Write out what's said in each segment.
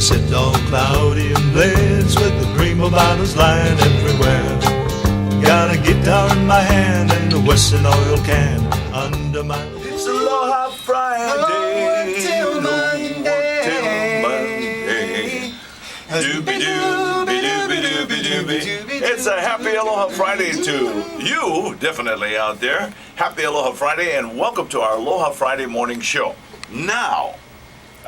sit all cloudy and blends with the prima donnas lying everywhere. Got a guitar in my hand and a Western oil can under my... It's Aloha Friday. Till Monday. Till Monday. Doobie-doobie-doobie-doobie-doobie. It's a happy Aloha Friday to you, definitely out there. Happy Aloha Friday and welcome to our Aloha Friday morning show. Now,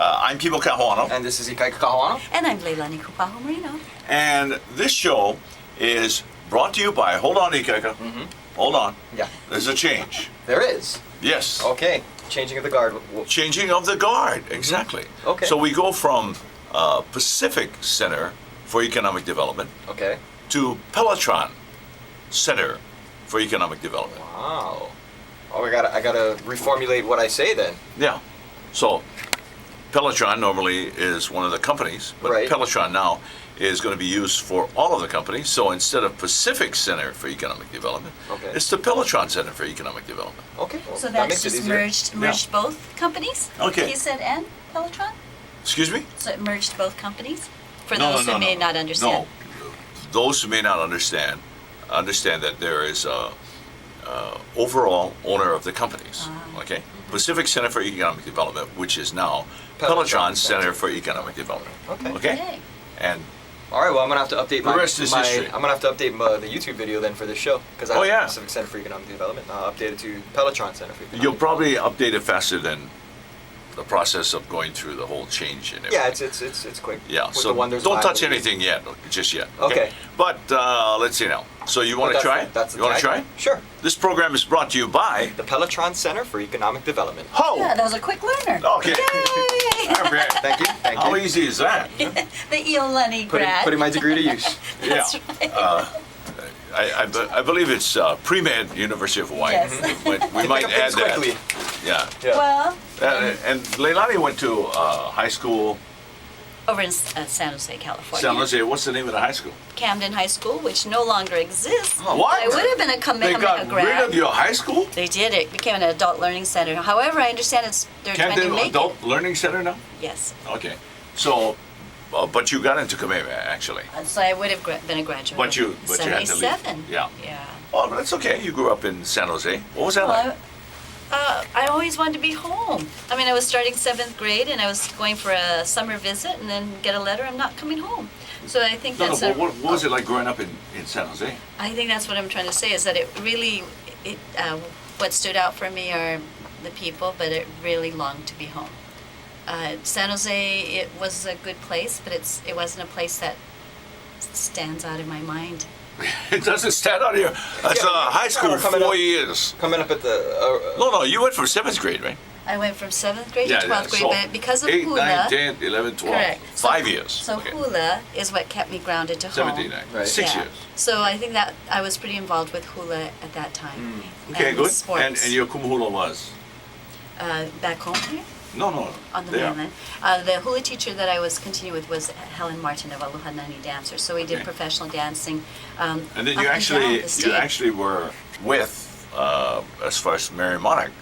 I'm Kibo Kahuano. And this is Ikaika Kahuano. And I'm Leilani Kupaho Marino. And this show is brought to you by, hold on Ikaika, hold on. Yeah. There's a change. There is. Yes. Okay. Changing of the guard. Changing of the guard, exactly. Okay. So we go from Pacific Center for Economic Development Okay. to Pelotron Center for Economic Development. Wow. Oh, I gotta reformulate what I say then. Yeah. So Pelotron normally is one of the companies, but Right. Pelotron now is going to be used for all of the companies. So instead of Pacific Center for Economic Development, Okay. it's the Pelotron Center for Economic Development. Okay. Well, So that that's makes it just easier. merged both companies? Okay. He said and Pelotron? Excuse me? So it merged both companies? For No, those no, who no, may no. not understand. No. Those who may not understand that there is a overall owner of the companies. Okay? Pacific Center for Economic Development, which is now Pelotron Center for Economic Development. Okay. Okay. And All right. Well, I'm gonna have to update The rest is history. I'm gonna have to update the YouTube video then for this show because I Oh, have yeah. Pacific Center for Economic Development. I'll update it to Pelotron Center for Economic you'll probably update it faster than the process of going through the whole change and everything. Yeah, it's quick. Yeah, With so the wonders don't of touch Iowa. anything yet, just yet. Okay. But let's see now. So you want to But try it? That's the You want to tag. try it? Sure. This program is brought to you by The Pelotron Center for Economic Development. Ho! Yeah, that was a quick learner. Okay. Yay! All right. Thank you. Thank How you. easy is that? The Iolani grad. Putting my degree to use. That's Yeah. right. I believe it's pre-med, University of Hawaii. Yes. We might Pick up add things that. quickly. Yeah. Yeah. Well, And Leilani went to high school, over in San Jose, California. San Jose. What's the name of the high school? Camden High School, which no longer exists. What? I would have been a They Kamehameha got grad. rid of your high school? They did. It became an adult learning center. However, I understand they're trying to Camden make Adult Learning Center now? it. Yes. Okay. So, but you got into Kamehameha, actually. So I would have been a graduate. But you in had to leave. 77. Yeah. Yeah. Oh, that's okay. You grew up in San Jose. What was that like? Well, I always wanted to be home. I mean, I was starting 7th grade and I was going for a summer visit and then get a letter, I'm not coming home. So I think No, that's but what was it like growing up in San Jose? I think that's what I'm trying to say is that it really, what stood out for me are the people, but it really longed to be home. San Jose, it was a good place, but it wasn't a place that stands out in my mind. It doesn't stand out here. That's Yeah, high school, coming 4 up- years. Coming up at the. No, you went from 7th grade, right? I went from 7th grade to 12th grade, so but because of 8, hula. 9, 10, 11, 12. Correct. 5 years. So Okay. hula is what kept me grounded to home. 17, Right. 6 Yeah. years. So I think that I was pretty involved with hula at that time. Okay, and good. Sports. And your kumhula was? Back home here No. on the there. mainland, the hula teacher that I was continuing with was Helen Martin of Aloha Nani Dancers. So we did Okay. professional dancing. And then up you down the state. actually were with, as far as Mary Monarch.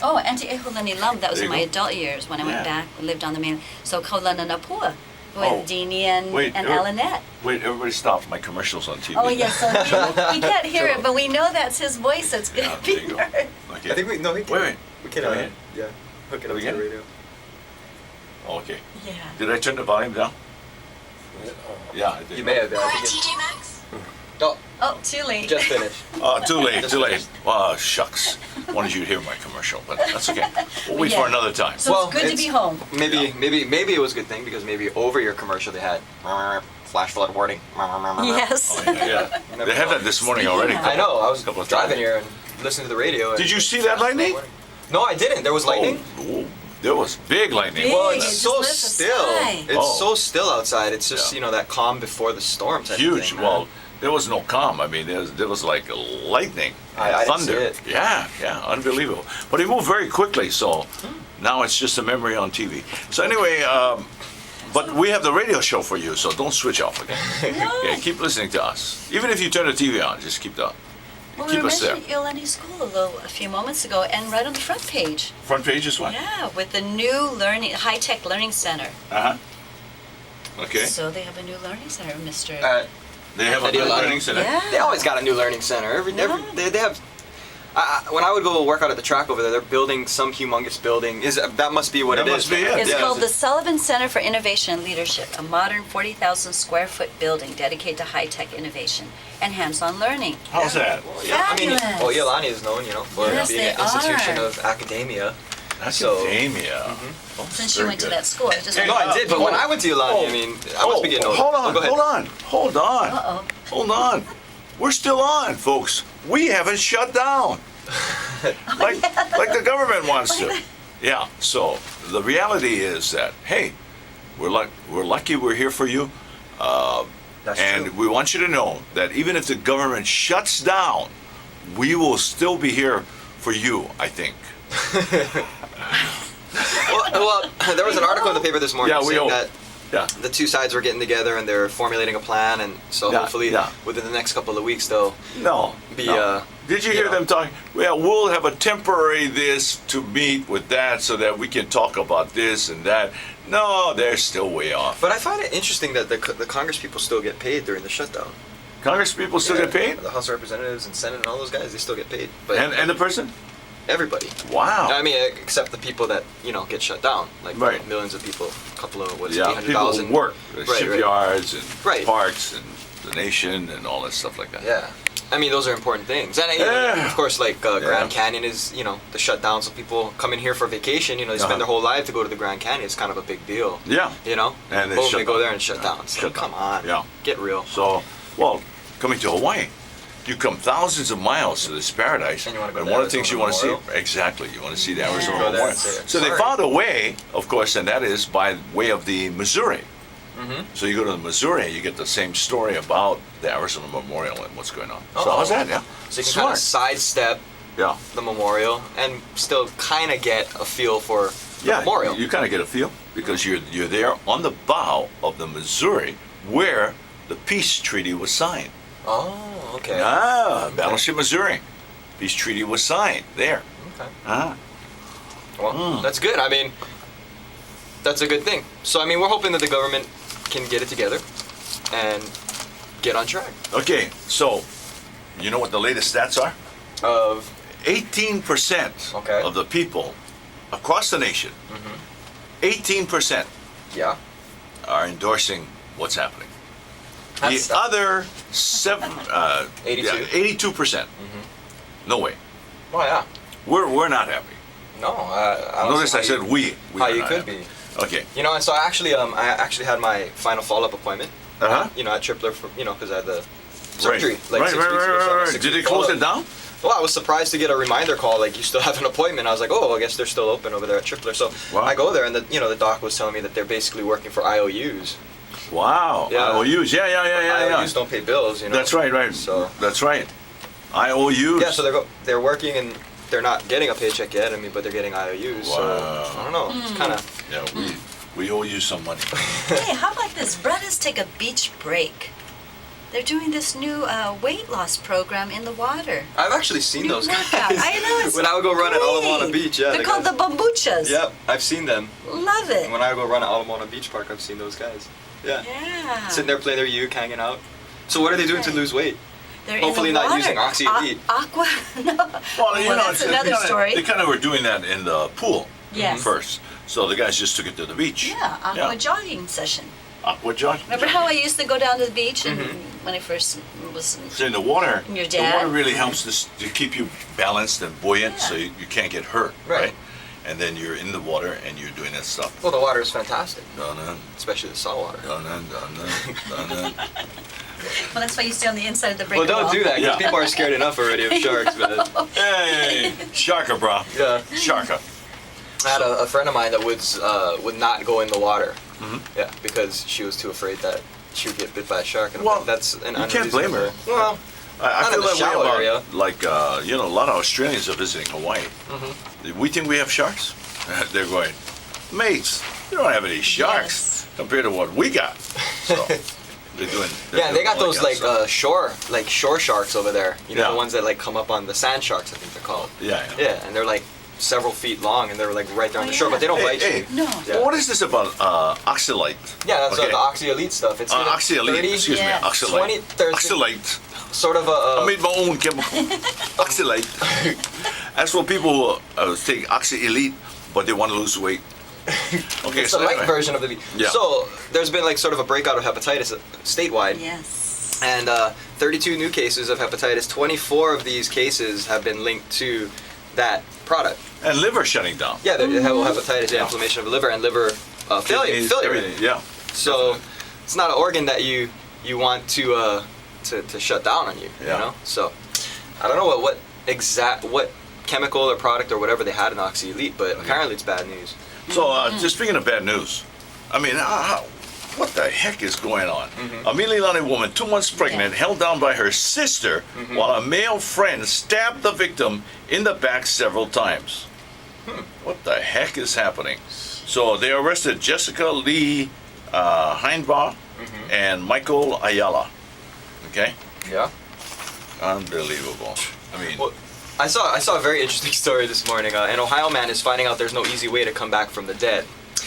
Oh, Auntie Ehulani Lum, that was There in you my go. adult years when I went Yeah. back, lived on the mainland. So Kaulana Napua with Oh. Deanie and Wait, Alanette. Wait, everybody stop. My commercial's on TV. Oh, yes, so he can't hear it, but we know that's his voice that's going Yeah, to there be you go. heard. Okay. I think we. No, we can. Wait. We can. Go ahead. Yeah. Hook it Go up to again? the radio. Okay. Yeah. Did I turn the volume down? Yeah, I did. You may have. I think it's- TJ Maxx? Oh, Oh, too late. just finished. Oh, too late. Oh, shucks. Wanted you to hear my commercial, but that's okay. We'll wait Yeah. for another time. So Well, it's good to it's- be home. Maybe it was a good thing because maybe over your commercial they had flash flood warning. Yes. Oh, yeah. They had that this morning already. Speaking of- I know. I was Couple of driving times. here and listening to the radio. And Did you see that lightning? No, I didn't. There was lightning. Oh, there was big lightning. Big. Well, It it's just so lit the still. sky. It's Oh. so still outside. It's just Yeah. that calm before the storm type of Huge. thing. Well, there was no calm. I mean, there was like lightning and I didn't thunder. see it. Yeah, unbelievable. But it moved very quickly, so now it's just a memory on TV. So anyway, but we have the radio show for you, so don't switch off again. Okay, keep listening to us. Even if you turn the TV on, just keep Well, we keep were us there. mentioning Iolani School a few moments ago, and right on the front page. Front page is what? Yeah, with the new high-tech learning center. Uh-huh. Okay. So they have a new learning center, Mr. They have a At new Aloha. learning center. Yeah. They always got a new learning center. They have. When I would go work out at the track over there, they're building some humongous building. That must be what That it must is. be it. It's Yeah. called the Sullivan Center for Innovation and Leadership, a modern 40,000 square foot building dedicated to high-tech innovation and hands-on learning. How's that? Yeah, I mean, Fabulous. well, Iolani is known, for Yes, being they an institution are. of academia. Academia. Oh, Since you very went to good. that school, I just Hey, No, I did, but when Oh. I went to Iolani, I mean, I must be getting older. Hold on, go ahead. hold on. Uh-oh. Hold on. We're still on, folks. We haven't shut down. like the government wants to. Yeah. So the reality is that, hey, we're lucky we're here for you. That's And true. we want you to know that even if the government shuts down, we will still be here for you, I think. Well, there was an article in the paper this morning Yeah, we saying hope. that Yeah. the two sides were getting together and they're formulating a plan, and so Yeah, hopefully yeah. within the next couple of weeks they'll No. be. no. Did you you hear know. them talking? Well, we'll have a temporary this to meet with that so that we can talk about this and that. No, they're still way off. But I find it interesting that the Congress people still get paid during the shutdown. Congress people still Yeah, get paid? The House of Representatives and Senate and all those guys, they still get paid. But And the person? everybody. Wow. I mean, except the people that get shut down, like Right. millions of people, a couple of what is it, Yeah, people 800,000 who work, the Right, right. shipyards and Right. parks and the nation and all that stuff like that. Yeah. I mean, those are important things. And, Yeah. of course, like Yeah. Grand Canyon is, the shutdown. So people come in here for vacation, they Uh-huh. spend their whole life to go to the Grand Canyon. It's kind of a big deal. Yeah. And they Boom, shut they go down. there and shut down. So Shut down. come on. Yeah. Get real. So, well, coming to Hawaii, you come thousands of miles to this paradise, And you wanna go to one of the the things you Arizona want to see, Memorial? exactly, you want to see the Yeah. Arizona Go there Memorial. and say, So they "Sorry." found a way, of course, and that is by way of the Missouri. Mm-hmm. So you go to the Missouri, you get the same story about the Arizona Memorial and what's going on. So Uh-oh. how's that? Yeah. So you can kind of sidestep Yeah. the memorial and still kind of get a feel for the Yeah. memorial. You kind of get a feel because you're there on the bow of the Missouri where the peace treaty was signed. Oh, okay. Battleship Missouri. Peace treaty was signed there. Okay. Ah. Well, that's good. I mean, that's a good thing. So, I mean, we're hoping that the government can get it together and get on track. Okay, so you know what the latest stats are? Of 18% Okay. of the people across the nation, 18% yeah, are endorsing what's happening. That's- The other 82? 82%. No way. oh yeah. We're not happy. No, I don't Notice see I said we. We how are you not could happy. be. Okay. And so I actually had my final follow-up appointment. Uh-huh. At Tripler for because I had the surgery Right. like 6 weeks ago. so I had a Right. 6 Did they week close follow-up. it down? Well, I was surprised to get a reminder call like you still have an appointment. I was like, oh, I guess they're still open over there at Tripler. So Wow. I go there, and the doc was telling me that they're basically working for IOUs. Wow. Yeah. IOUs. Yeah. IOUs don't pay bills, That's right. So That's right. IOUs. yeah, so they're working and they're not getting a paycheck yet. I mean, but they're getting IOUs. So Wow. I don't know. It's kind of Yeah, we owe you some money. Hey, how about this? Brothers take a beach break. They're doing this new weight loss program in the water. I've actually seen New those guys. workout. I know, it's when I would go run at Alamona great. Beach, yeah. They're called the bambuchas. Yep, I've seen them. Love it. When I go run at Alamona Beach Park, I've seen those guys. Yeah. Yeah. Sitting there playing their uke, hanging out. So what are they doing to Okay. lose weight? They're Hopefully in the not water. using Oxy to eat. Aqua. No. Well, that's another story. They kind of were doing that in the pool Yes. first. So the guys just took it to the beach. Yeah, aqua jogging session. Aqua jogging. Remember how I used to go down to the beach and Mm-hmm. when I first was So in the water, Your the dad? water really helps to keep you balanced and buoyant so Yeah. you can't get hurt, Right. right? And then you're in the water and you're doing that stuff. Well, the water is fantastic, Dun-dun, especially the salt water. dun-dun, dun-dun, dun-dun. well, that's why you stay on the inside of the break. Well, don't wall. do that because Yeah. people are scared enough already of sharks. But Hey, sharka, bro. yeah, Sharka. I had a friend of mine that would not go in the water. Mhm. Yeah, because she was too afraid that she would get bit by a shark. And Well, that's an you can't blame her. Well, I Not feel in the that way shallow about, area. like, a lot of Australians are visiting Hawaii. We think we have sharks. They're going, mates, you don't have any sharks compared to what we got. So they're doing. yeah, they got all those that like stuff. shore sharks over there. Yeah. The ones that like come up on the sand sharks, I think they're called. Yeah. Yeah, and they're like several feet long, and they're like right there on Oh, the shore, but they don't Hey, bite hey, you. No. Yeah. what is this about Oxalite? Yeah, that's Okay. the Oxy Elite stuff. It's Oxalate, 30, excuse Yes. me, Oxalate. 20, there's Oxalate. sort of I a made my own chemical. Oxalate. That's for people who take Oxy Elite, but they want to lose weight. Okay, it's the light anyway. version of the. Yeah. So there's been like sort of a breakout of hepatitis statewide. Yes. And 32 new cases of hepatitis. 24 of these cases have been linked to that product. And liver shutting down. Yeah, they have hepatitis, Yeah. inflammation of the liver, and liver failure. Kidneys, failure. everything, yeah. So definitely. it's not an organ that you want to shut down on you. Yeah. You know. So I don't know what chemical or product or whatever they had in Oxy Elite, but apparently it's bad news. So, just speaking of bad news, I mean, what the heck is going on? A Mililani woman, 2 months pregnant, Yeah. held down by her sister while a male friend stabbed the victim in the back several times. What the heck is happening? So they arrested Jessica Lee Heinbaugh and Michael Ayala. Okay? Yeah. Unbelievable. I mean, Well, I saw a very interesting story this morning. An Ohio man is finding out there's no easy way to come back from the dead.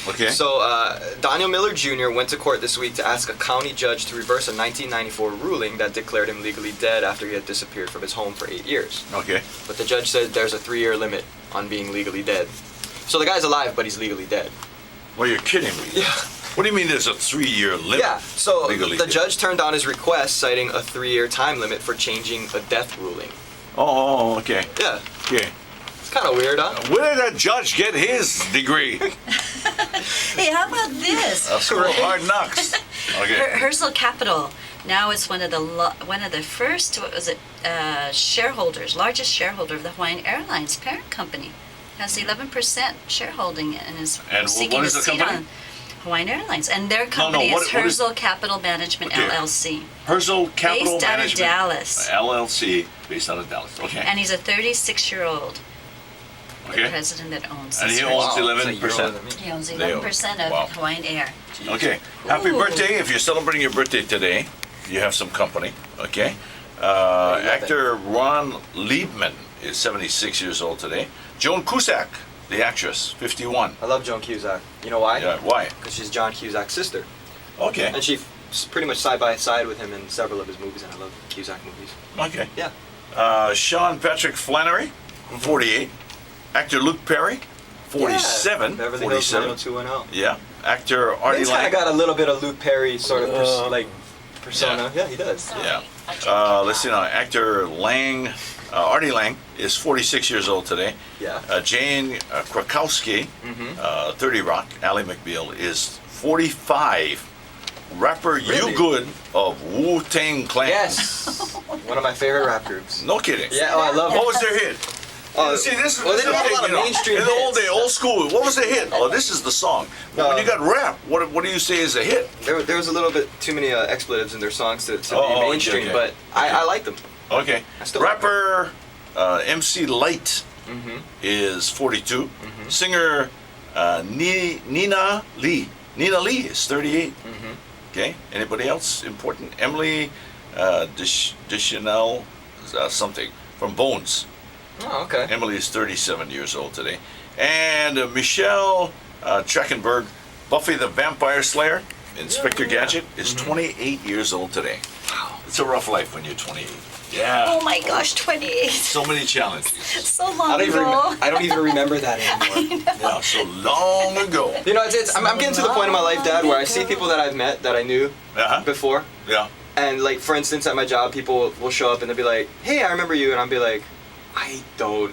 okay. So Daniel Miller Jr. went to court this week to ask a county judge to reverse a 1994 ruling that declared him legally dead after he had disappeared from his home for 8 years. Okay. But the judge said there's a 3-year limit on being legally dead. So the guy's alive, but he's legally dead. Well, you're kidding me. Yeah. What do you mean there's a 3-year limit? Yeah, so legally the dead? judge turned down his request, citing a 3-year time limit for changing a death ruling. Oh, okay. Yeah, Okay. it's kind of weird, huh? Where did that judge get his degree? Hey, how about this? A school of hard knocks. Okay. Herzl Capital. Now it's one of the first, what was it, shareholders, largest shareholder of the Hawaiian Airlines parent company. Has 11% shareholding and is And seeking what a is the seat company? on Hawaiian Airlines. And their company what is is- Herzl Capital Management Okay. LLC. Herzl Capital Based out of Management. Dallas. LLC, based out of Dallas. Okay. And he's a 36-year-old Okay. president that owns And this he franchise. owns Wow, 11%. it's a year older than me. He owns They own- 11% of wow. Hawaiian Air. Okay. Happy Ooh. birthday. If you're celebrating your birthday today, you have some company. Okay. Actor Ron Liebman is 76 years old today. Joan Cusack, the actress, 51. I love Joan Cusack. You know why? Yeah, why? Because she's John Cusack's sister. Okay. And she's pretty much side by side with him in several of his movies, and I love Cusack movies. Okay. Yeah. Sean Patrick Flannery, 48. Actor Luke Perry, 47. Yeah. Beverly Hills 47. 90210. Yeah. Actor Artie He's kind Lang. of got a little bit of Luke Perry sort of persona. Yeah, he does. Yeah. Let's see now. Actor Artie Lang is 46 years old today. Yeah. Jane Krakowski, 30 Rock, Ally McBeal, is 45. Rapper Really? You Good of Wu-Tang Clan. Yes. One of my favorite rap groups. No kidding. Yeah, oh, I love What it. was their hit? See, this, well, this they is didn't have the a lot thing, of mainstream in the old hits. day, old school. What was the hit? Oh, this is the song. But when you got rap, what do you say is a hit? There was a little bit too many expletives in their songs to Oh, be okay, mainstream, okay. but I like them. Okay. I still like Rapper MC Light is 42. Singer Nina Lee. Nina Lee is 38. Okay. Anybody else important? Emily Deschanel something from Bones. Oh, okay. Emily is 37 years old today. And Michelle Trachtenberg, Buffy the Vampire Slayer, Inspector Gadget, is 28 years old today. Wow. It's a rough life when you're 28. Yeah. Oh my gosh, 28. So many challenges. So long I ago. don't even remember that anymore. Yeah, so long ago. You know, I'm getting to the point in my life, Dad, where I see people that I've met that I knew Uh-huh. before, Yeah. and like for instance, at my job, people will show up and they'll be like, "Hey, I remember you," and I'll be like, "I don't,"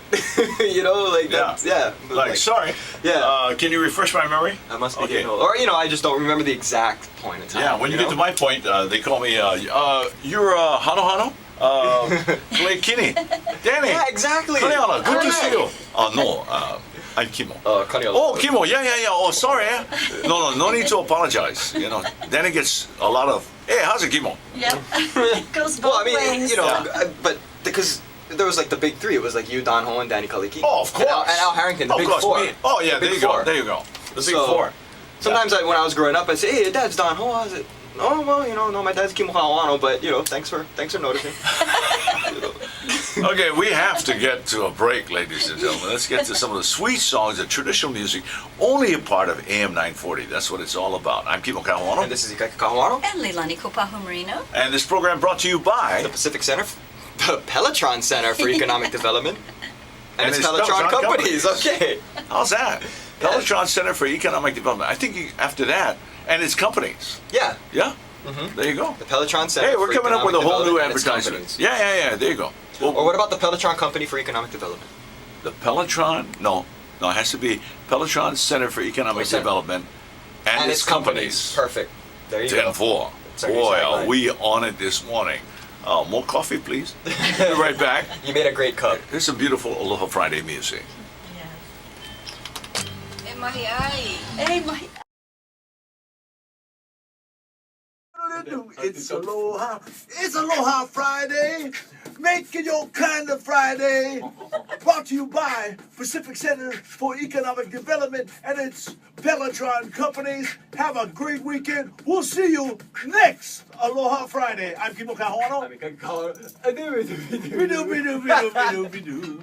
you know, like that's but, Like, sorry. Yeah. Can you refresh my memory? I must be Okay. getting old, or you know, I just don't remember the exact point in time. Yeah, when you get to my point, they call me, you're Hano Hano? Clay Kinney. Danny. Yeah, exactly. Kaniala, good to Alright. see you. No, I'm Kimo. Kaniala. Oh, Kimo, yeah. Oh, sorry. No need to apologize. You know, then it gets a lot of, hey, how's it, Kimo? Yep. It goes both Well, I mean, ways. you know, Yeah. but because there was like the big three. It was like you, Don Ho, and Danny Kaliki. Oh, of course. And Al Harrington, the Of big course, four. me. Oh, yeah, The there big you four. go. There you go. The big So- four. Sometimes when I was growing up, I'd say, "Hey, Dad's Don Ho." I was like, "Oh, well, you know, no, my dad's Kimo Hawano, but you know, thanks for noticing." You know. Okay, we have to get to a break, ladies and gentlemen. Let's get to some of the sweet songs and traditional music, only a part of AM 940. That's what it's all about. I'm Kimo And Kahuano. this is Ikaika Kahuano, And Leilani Kopahumarino. And this program brought to you by... the Pacific Center, the Pelotron Center for Economic Development, and it's it's Pelotron Pelotron Companies. Companies. Okay. How's that? Pelotron Center for Economic Development. I think after that, and it's companies. Yeah. Yeah? There you go. The Pelotron Center. Hey, we're for coming up with a Economic whole new Development and its advertisement. companies. Yeah. There you go. Well, Or what about the Pelotron Company for Economic Development? the Pelotron? No, it has to be Pelotron Center for Economic Center. Development and its companies. Perfect. There you go. 10-4. That's our new Boy, tagline. are we on it this morning. Oh, more coffee, please. Be right back. You made a great cup. Here's some beautiful Aloha Friday music. Hey, my. It's Aloha. It's Aloha Friday. Make it your kind of Friday. Brought to you by Pacific Center for Economic Development and its Pelotron Companies. Have a great weekend. We'll see you next Aloha Friday. I'm Kimo Kahuano. We do.